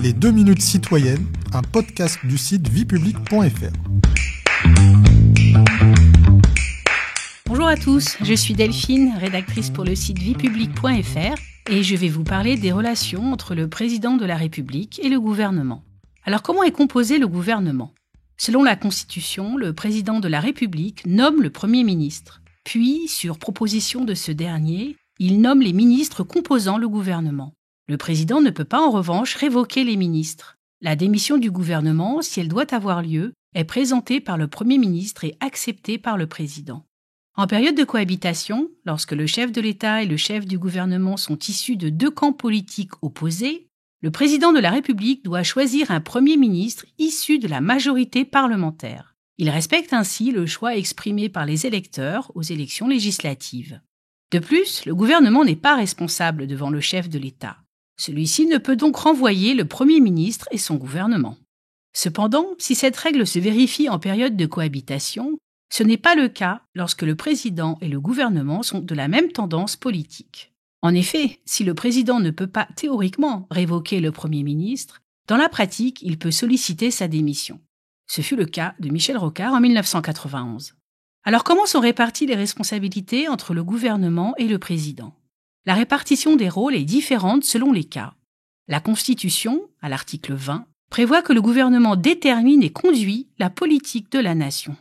Les 2 minutes citoyennes, un podcast du site viepublique.fr. Bonjour à tous, je suis Delphine, rédactrice pour le site viepublique.fr et je vais vous parler des relations entre le président de la République et le gouvernement. Alors comment est composé le gouvernement ? Selon la Constitution, le président de la République nomme le Premier ministre. Puis, sur proposition de ce dernier, il nomme les ministres composant le gouvernement. Le président ne peut pas en revanche révoquer les ministres. La démission du gouvernement, si elle doit avoir lieu, est présentée par le Premier ministre et acceptée par le président. En période de cohabitation, lorsque le chef de l'État et le chef du gouvernement sont issus de 2 camps politiques opposés, le président de la République doit choisir un Premier ministre issu de la majorité parlementaire. Il respecte ainsi le choix exprimé par les électeurs aux élections législatives. De plus, le gouvernement n'est pas responsable devant le chef de l'État. Celui-ci ne peut donc renvoyer le Premier ministre et son gouvernement. Cependant, si cette règle se vérifie en période de cohabitation, ce n'est pas le cas lorsque le président et le gouvernement sont de la même tendance politique. En effet, si le président ne peut pas théoriquement révoquer le Premier ministre, dans la pratique, il peut solliciter sa démission. Ce fut le cas de Michel Rocard en 1991. Alors comment sont réparties les responsabilités entre le gouvernement et le président ? La répartition des rôles est différente selon les cas. La Constitution, à l'article 20, prévoit que le gouvernement détermine et conduit la politique de la nation.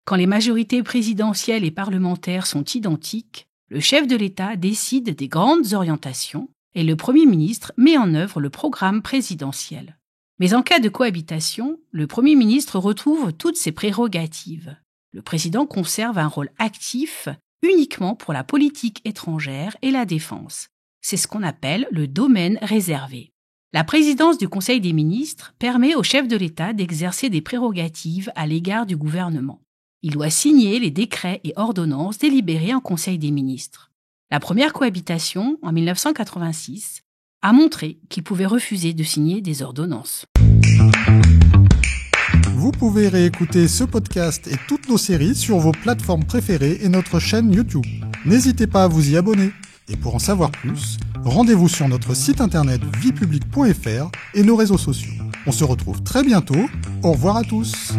Quand les majorités présidentielles et parlementaires sont identiques, le chef de l'État décide des grandes orientations et le Premier ministre met en œuvre le programme présidentiel. Mais en cas de cohabitation, le Premier ministre retrouve toutes ses prérogatives. Le président conserve un rôle actif uniquement pour la politique étrangère et la défense. C'est ce qu'on appelle le domaine réservé. La présidence du Conseil des ministres permet au chef de l'État d'exercer des prérogatives à l'égard du gouvernement. Il doit signer les décrets et ordonnances délibérés en Conseil des ministres. La première cohabitation, en 1986, a montré qu'il pouvait refuser de signer des ordonnances. Vous pouvez réécouter ce podcast et toutes nos séries sur vos plateformes préférées et notre chaîne YouTube. N'hésitez pas à vous y abonner. Et pour en savoir plus, rendez-vous sur notre site internet viepublique.fr et nos réseaux sociaux. On se retrouve très bientôt. Au revoir à tous.